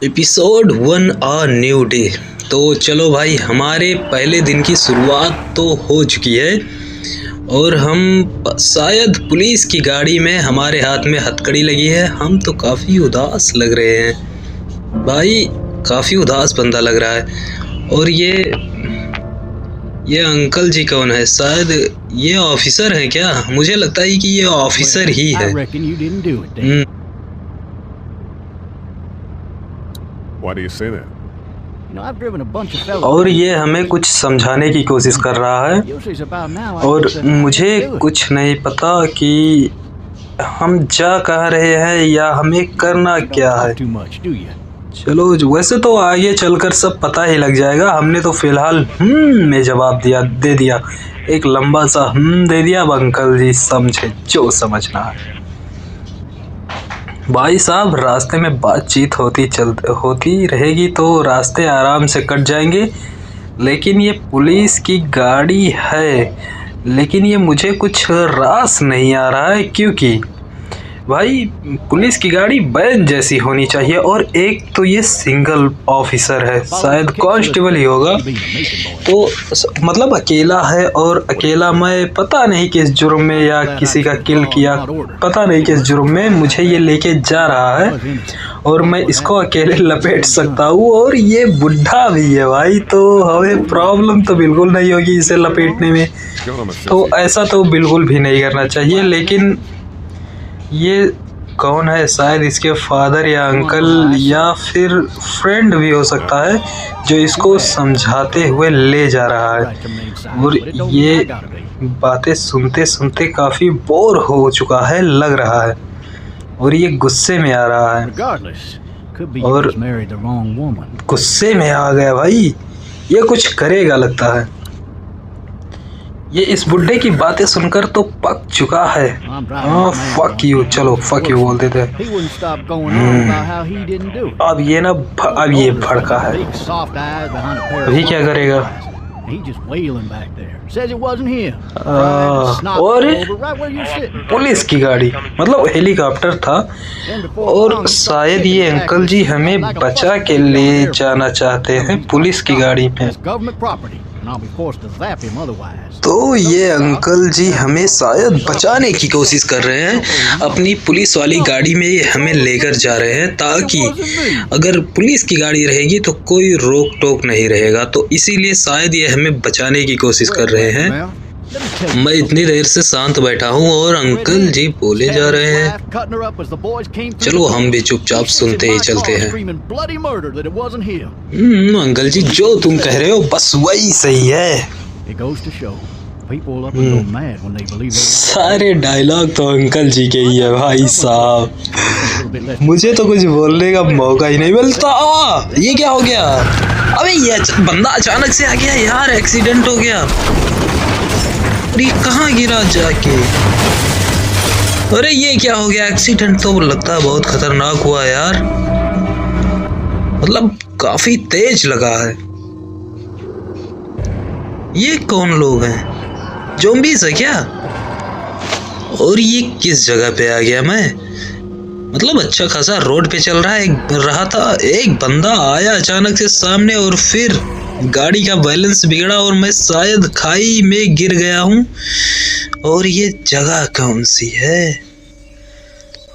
Episode 1 a new day. तो चलो भाई, हमारे पहले दिन की शुरुआत तो हो चुकी है और हम शायद पुलिस की गाड़ी में हमारे हाथ में हथकड़ी लगी है। हम तो काफ़ी उदास लग रहे हैं भाई, काफ़ी उदास बंदा लग रहा है। और ये अंकल जी कौन है? शायद ये ऑफिसर हैं क्या? मुझे लगता है कि ये ऑफिसर ही है। Why do you say that? और ये हमें कुछ समझाने की कोशिश कर रहा है और मुझे कुछ नहीं पता कि हम जा कहाँ रहे हैं या हमें करना क्या है। चलो, वैसे तो आगे चलकर सब पता ही लग जाएगा। हमने तो फिलहाल में जवाब दे दिया, एक लंबा सा दे दिया। अब अंकल जी समझे जो समझना है। भाई साहब, रास्ते में बातचीत होती रहेगी तो रास्ते आराम से कट जाएंगे। लेकिन ये पुलिस की गाड़ी है, लेकिन ये मुझे कुछ रास नहीं आ रहा है। क्योंकि भाई पुलिस की गाड़ी बैन जैसी होनी चाहिए और एक तो ये सिंगल ऑफिसर है, शायद कांस्टेबल ही होगा। तो मतलब अकेला है और अकेला मैं पता नहीं किस जुर्म में या किसी का किल किया, पता नहीं किस जुर्म में मुझे ये लेके जा रहा है और मैं इसको अकेले लपेट सकता हूँ। और ये बुढ़ा भी है भाई, तो हमें प्रॉब्लम तो बिल्कुल नहीं होगी इसे लपेटने में। तो ऐसा तो बिल्कुल भी नहीं करना चाहिए। लेकिन ये कौन है? शायद इसके फादर या अंकल या फिर फ्रेंड भी हो सकता है जो इसको समझाते हुए ले जा रहा है। और ये बातें सुनते सुनते काफ़ी बोर हो चुका है लग रहा है और ये गुस्से में आ रहा है और गुस्से में आ गया भाई। ये कुछ करेगा लगता है। ये इस बुड्ढे की बातें सुनकर तो पक चुका है। फक यू, चलो फक यू बोल देते हैं। अब ये भड़का है। अभी क्या करेगा? और पुलिस की गाड़ी, मतलब हेलीकॉप्टर था और शायद ये अंकल जी हमें बचा के ले जाना चाहते हैं पुलिस की गाड़ी में। तो ये अंकल जी हमें शायद बचाने की कोशिश कर रहे हैं, अपनी पुलिस वाली गाड़ी में ये हमें लेकर जा रहे हैं, ताकि अगर पुलिस की गाड़ी रहेगी तो कोई रोक टोक नहीं रहेगा। तो इसीलिए शायद ये हमें बचाने की कोशिश कर रहे हैं। मैं इतनी देर से शांत बैठा हूँ और अंकल जी बोले जा रहे हैं। चलो हम भी चुपचाप सुनते ही चलते हैं। अंकल जी, जो तुम कह रहे हो बस वही सही है। सारे डायलॉग तो अंकल जी के ही है भाई साहब। मुझे तो कुछ बोलने का मौका ही नहीं मिलता। ये क्या हो गया? अबे ये बंदा अचानक से आ गया यार, एक्सीडेंट हो गया। अरे कहाँ गिरा जाके? अरे ये क्या हो गया? एक्सीडेंट तो लगता है बहुत खतरनाक हुआ यार, मतलब काफी तेज लगा है। ये कौन लोग हैं? ज़ॉम्बीज़ है क्या? और ये किस जगह पे आ गया मैं? मतलब अच्छा खासा रोड पे चल रहा था, एक बंदा आया अचानक से सामने और फिर गाड़ी का बैलेंस बिगड़ा और मैं शायद खाई में गिर गया हूँ। और ये जगह कौन सी है?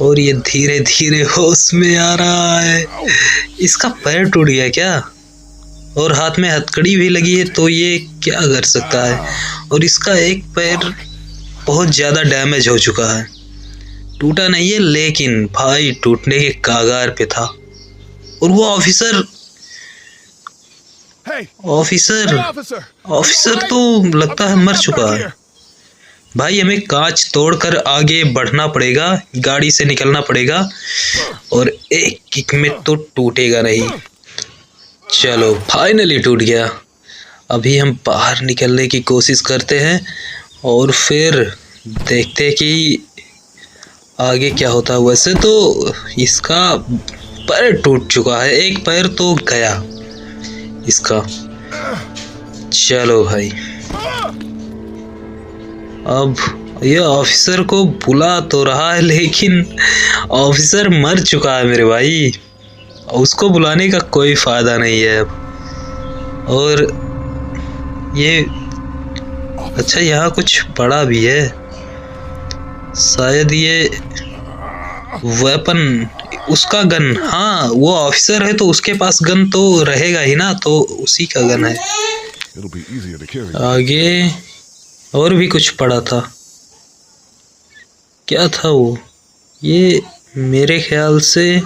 और ये धीरे धीरे होश में आ रहा है। इसका पैर टूट गया क्या? और हाथ में हथकड़ी भी लगी है, तो ये क्या कर सकता है? और इसका एक पैर बहुत ज़्यादा डैमेज हो चुका है, टूटा नहीं है लेकिन भाई टूटने के कागार पे था। और वो ऑफिसर तो लगता है मर चुका है। भाई हमें कांच तोड़कर आगे बढ़ना पड़ेगा, गाड़ी से निकलना पड़ेगा और एक किक में तो टूटेगा नहीं। चलो फाइनली टूट गया। अभी हम बाहर निकलने की कोशिश करते हैं और फिर देखते हैं कि आगे क्या होता है। वैसे तो इसका पैर टूट चुका है, एक पैर तो गया इसका। चलो भाई, अब ये ऑफिसर को बुला तो रहा है लेकिन ऑफिसर मर चुका है मेरे भाई। उसको बुलाने का कोई फायदा नहीं है अब। और ये अच्छा, यहाँ कुछ पड़ा भी है, शायद ये वेपन, उसका गन। हाँ, वो ऑफिसर है तो उसके पास गन तो रहेगा ही ना, तो उसी का गन है। It'll be easier to carry. आगे और भी कुछ पड़ा था, क्या था वो? ये मेरे ख्याल से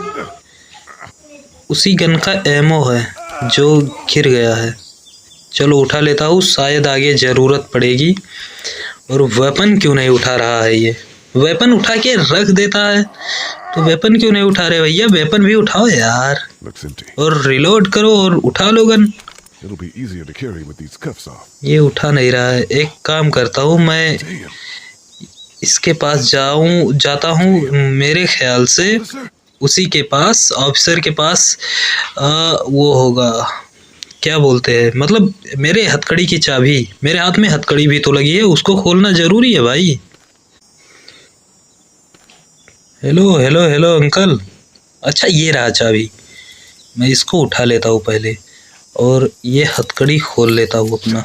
उसी गन का एमो है जो गिर गया है। चलो उठा लेता हूँ, शायद आगे ज़रूरत पड़ेगी। और वेपन क्यों नहीं उठा रहा है ये? वेपन उठा के रख देता है, तो वेपन क्यों नहीं उठा रहे भैया? वेपन भी उठाओ यार, Looks empty. और रिलोड करो और उठा लो gun. It'll be easier to carry with these cuffs off. ये उठा नहीं रहा है। एक काम करता हूँ, मैं Damn. इसके पास जाता हूँ, मेरे ख्याल से Officer? उसी के पास, ऑफिसर के पास वो होगा, क्या बोलते हैं, मतलब मेरे हथकड़ी की चाबी, मेरे हाथ में हथकड़ी भी तो लगी है, उसको खोलना जरूरी है भाई। Hello hello hello uncle. अच्छा, ये रहा चाबी, मैं इसको उठा लेता हूँ पहले, और ये हथकड़ी खोल लेता हूँ अपना।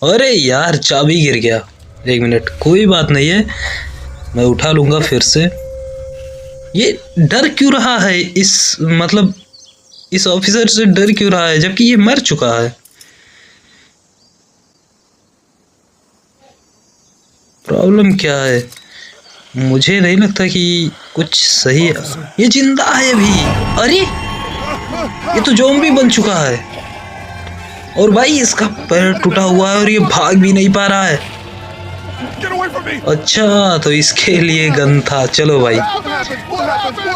अरे यार, चाबी गिर गया। एक मिनट, कोई बात नहीं है, मैं उठा लूँगा फिर से। ये डर क्यों रहा है मतलब इस ऑफिसर से डर क्यों रहा है, जबकि ये मर चुका है? प्रॉब्लम क्या है? मुझे नहीं लगता कि कुछ सही है। ये जिंदा है अभी। अरे, ये तो ज़ॉम्बी बन चुका है, और भाई इसका पैर टूटा हुआ है और ये भाग भी नहीं पा रहा है। Get away from me! अच्छा, तो इसके लिए गन था। चलो भाई,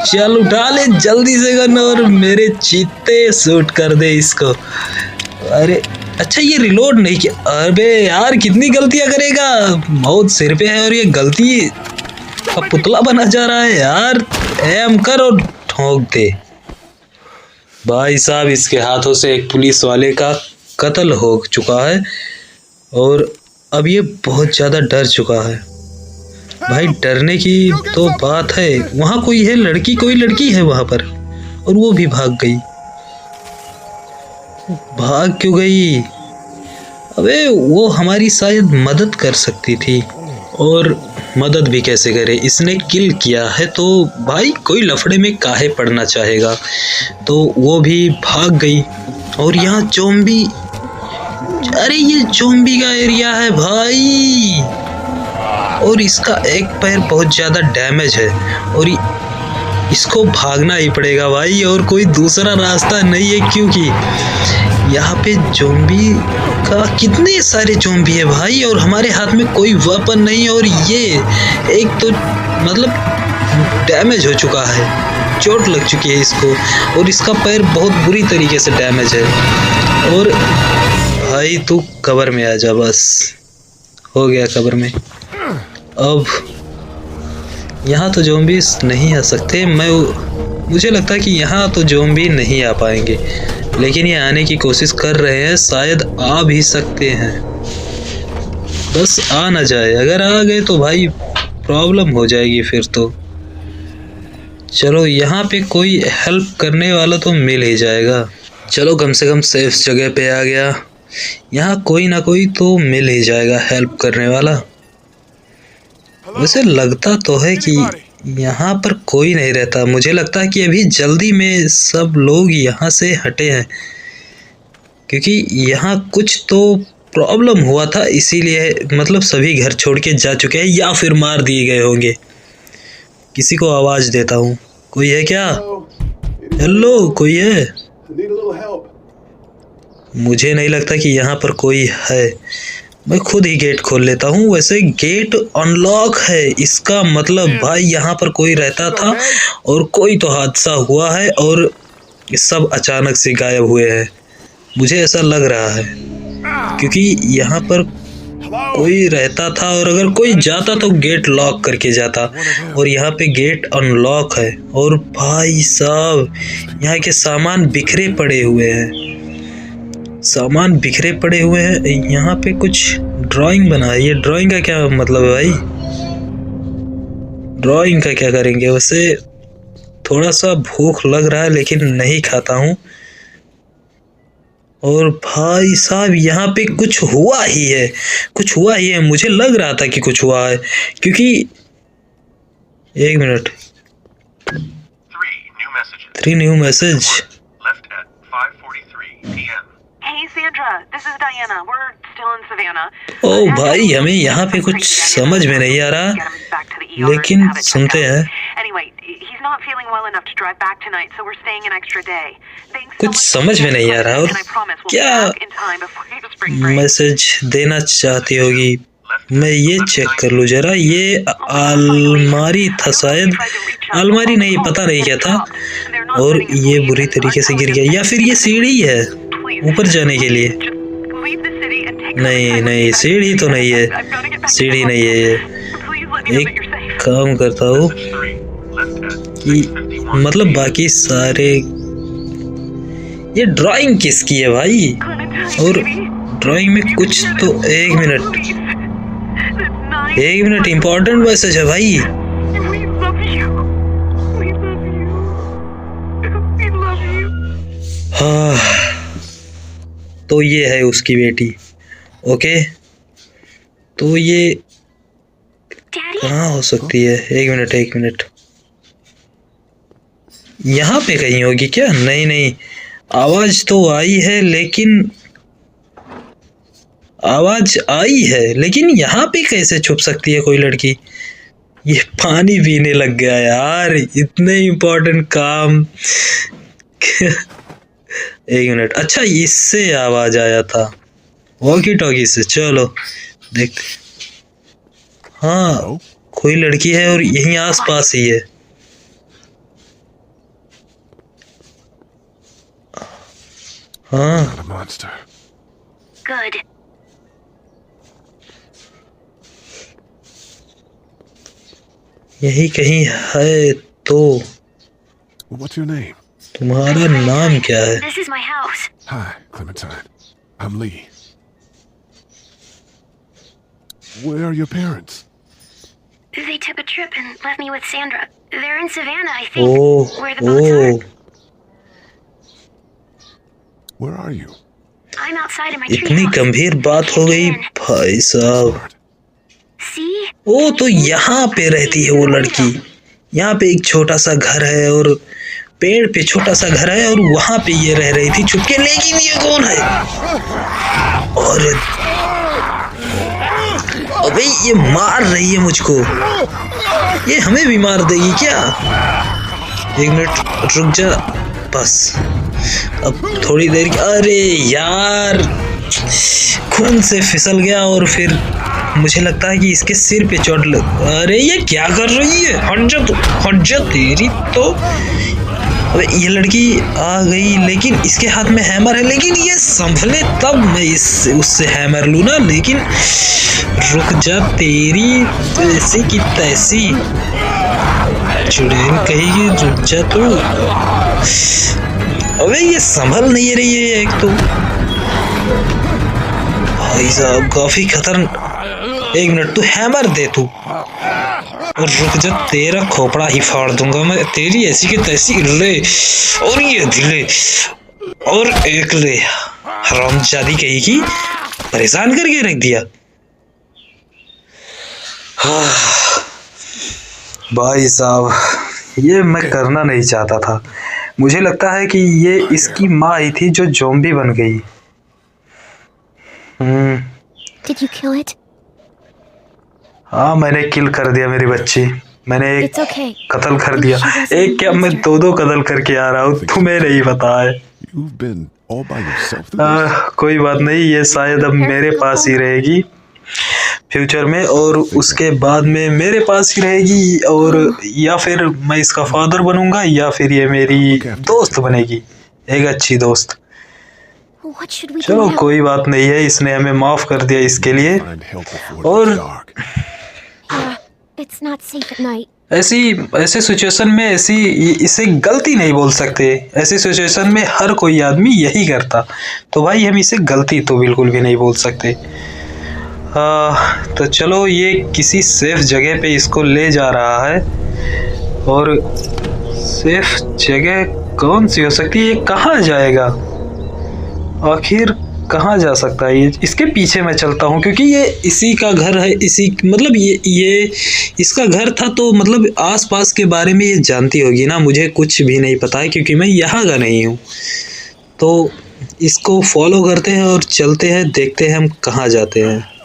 चल उठा ले जल्दी से गन, और मेरे चीते शूट कर दे इसको। अरे अच्छा, ये रिलोड नहीं किया। अबे यार, कितनी गलतियां करेगा, मौत सिर पे है और ये गलती का पुतला बना जा रहा है यार। एम कर और ठोक दे। भाई साहब, इसके हाथों से एक पुलिस वाले का कत्ल हो चुका है, और अब ये बहुत ज़्यादा डर चुका है। भाई, डरने की तो बात है, वहाँ कोई है लड़की, कोई लड़की है वहाँ पर, और वो भी भाग गई। भाग क्यों गई? अबे, वो हमारी शायद मदद कर सकती थी, और मदद भी कैसे करे, इसने किल किया है तो भाई कोई लफड़े में काहे पड़ना चाहेगा, तो वो भी भाग गई। और यहाँ ज़ॉम्बी, अरे ये ज़ॉम्बी का एरिया है भाई, और इसका एक पैर बहुत ज़्यादा डैमेज है, और इसको भागना ही पड़ेगा भाई, और कोई दूसरा रास्ता नहीं है, क्योंकि यहाँ पे ज़ॉम्बी का कितने सारे ज़ॉम्बी है भाई, और हमारे हाथ में कोई वेपन नहीं, और ये एक तो मतलब डैमेज हो चुका है, चोट लग चुकी है इसको, और इसका पैर बहुत बुरी तरीके से डैमेज है। और भाई तू कवर में आ जा, बस हो गया कवर में। अब यहाँ तो ज़ॉम्बीज नहीं आ सकते, मुझे लगता है कि यहाँ तो ज़ॉम्बी नहीं आ पाएंगे, लेकिन ये आने की कोशिश कर रहे हैं, शायद आ भी सकते हैं, बस आ ना जाए। अगर आ गए तो भाई प्रॉब्लम हो जाएगी फिर तो। चलो, यहाँ पे कोई हेल्प करने वाला तो मिल ही जाएगा। चलो, कम से कम सेफ जगह पे आ गया, यहाँ कोई ना कोई तो मिल ही जाएगा हेल्प करने वाला। वैसे लगता तो है कि यहाँ पर कोई नहीं रहता, मुझे लगता है कि अभी जल्दी में सब लोग यहाँ से हटे हैं, क्योंकि यहाँ कुछ तो प्रॉब्लम हुआ था, इसीलिए मतलब सभी घर छोड़ के जा चुके हैं, या फिर मार दिए गए होंगे। किसी को आवाज़ देता हूँ, कोई है क्या? हेलो, कोई है? मुझे नहीं लगता कि यहाँ पर कोई है, मैं खुद ही गेट खोल लेता हूँ। वैसे गेट अनलॉक है, इसका मतलब भाई यहाँ पर कोई रहता था और कोई तो हादसा हुआ है और सब अचानक से गायब हुए हैं, मुझे ऐसा लग रहा है, क्योंकि यहाँ पर कोई रहता था और अगर कोई जाता तो गेट लॉक करके जाता, और यहाँ पे गेट अनलॉक है। और भाई साहब, यहाँ के सामान बिखरे पड़े हुए हैं, सामान बिखरे पड़े हुए हैं। यहाँ पे कुछ ड्राइंग बना है, ये ड्राइंग का क्या मतलब है भाई? ड्राइंग का क्या करेंगे? वैसे थोड़ा सा भूख लग रहा है लेकिन नहीं खाता हूँ। और भाई साहब यहाँ पे कुछ हुआ ही है, कुछ हुआ ही है। मुझे लग रहा था कि कुछ हुआ है क्योंकि एक minute 3 new message. Hey Sandra, this is Diana. We're still in Savannah. ओ भाई हमें यहाँ पे कुछ समझ में नहीं आ रहा, लेकिन सुनते हैं। Anyway, he's not feeling well enough to drive back tonight, so we're staying an extra day. कुछ समझ में नहीं आ रहा। और क्या मैसेज देना चाहती होगी, मैं ये चेक कर लूँ जरा। ये अलमारी था शायद, अलमारी नहीं, पता नहीं क्या था। और ये बुरी तरीके से गिर गया, या फिर ये सीढ़ी है ऊपर जाने के लिए। नहीं नहीं, सीढ़ी तो नहीं है, सीढ़ी नहीं है ये। एक काम करता हूँ कि मतलब बाकी सारे, ये ड्राइंग किसकी है भाई? और ड्राइंग में कुछ तो, एक मिनट इम्पोर्टेंट मैसेज है भाई। हाँ, तो ये है उसकी बेटी। ओके, तो ये कहाँ हो सकती है? एक मिनट, यहाँ पे कहीं होगी क्या? नहीं नहीं, आवाज तो आई है, लेकिन आवाज आई है लेकिन यहाँ पे कैसे छुप सकती है कोई लड़की? ये पानी पीने लग गया यार, इतने इम्पोर्टेंट काम। एक मिनट, अच्छा इससे आवाज आया था, वॉकी टॉकी से। चलो देख, हाँ कोई लड़की है और यहीं आस पास ही है। हाँ Not a monster. Good. यही कहीं है। तो What's your name? तुम्हारा नाम क्या है? This is my house. Hi, Clementine. I'm Lee. Where are your parents? They took a trip and left me with Sandra. They're in Savannah, I think. Oh Where the boats are. Oh, Where are you? I'm outside in my इतनी treehouse. गंभीर बात हो गई भाई साहब। Smart. See? ओ तो यहाँ पे रहती है वो लड़की। यहाँ पे एक छोटा सा घर है और पेड़ पे छोटा सा घर है, और वहां पे ये रह रही थी छुप के। लेकिन ये कौन है? और अबे ये मार रही है मुझको, ये हमें भी मार देगी क्या? एक मिनट रुक जा बस, अब थोड़ी देर। अरे यार, खून से फिसल गया और फिर मुझे लगता है कि इसके सिर पे चोट लग। अरे ये क्या कर रही है? हट जा तेरी तो। अबे ये लड़की आ गई, लेकिन इसके हाथ में हैमर है, लेकिन ये संभले तब मैं उससे हैमर लूँ ना। लेकिन रुक जा तेरी तैसी की तैसी चुड़ैल कहेगी, रुक जा तू। अबे ये संभल नहीं रही है एक तो। भाई साहब काफी खतरनाक। एक मिनट, तू हैमर दे तू, और रुक जा, तेरा खोपड़ा ही फाड़ दूंगा मैं, तेरी ऐसी की तैसी। ले, और ये ले, और एक ले। हरामजादी कहेगी, परेशान करके रख दिया। भाई साहब, ये मैं करना नहीं चाहता था। मुझे लगता है कि ये इसकी माँ ही थी जो ज़ॉम्बी बन गई। Did you kill it? हाँ, मैंने किल कर दिया मेरी बच्ची। मैंने एक It's okay. कत्ल कर दिया। एक क्या, मैं दो कत्ल करके आ रहा हूँ, तुम्हें नहीं पता है। You've been all by yourself through this? कोई बात नहीं, ये शायद अब मेरे पास ही रहेगी फ्यूचर में, और उसके बाद में मेरे पास ही रहेगी। और या फिर मैं इसका फादर बनूंगा, या फिर ये मेरी दोस्त बनेगी, एक अच्छी दोस्त। What should we do चलो now? कोई बात नहीं है, इसने हमें माफ कर दिया इसके लिए। Find help before it और gets dark. Yeah, it's not safe at night. ऐसे सिचुएशन में इसे गलती नहीं बोल सकते। ऐसी सिचुएशन में हर कोई आदमी यही करता, तो भाई हम इसे गलती तो बिल्कुल भी नहीं बोल सकते। तो चलो, ये किसी सेफ जगह पे इसको ले जा रहा है, और सेफ जगह कौन सी हो सकती है? ये कहाँ जाएगा आखिर? कहाँ जा सकता है ये? इसके पीछे मैं चलता हूँ क्योंकि ये इसी का घर है। इसी मतलब ये इसका घर था, तो मतलब आसपास के बारे में ये जानती होगी ना। मुझे कुछ भी नहीं पता है क्योंकि मैं यहाँ का नहीं हूँ। तो इसको फॉलो करते हैं और चलते हैं, देखते हैं हम कहाँ जाते हैं।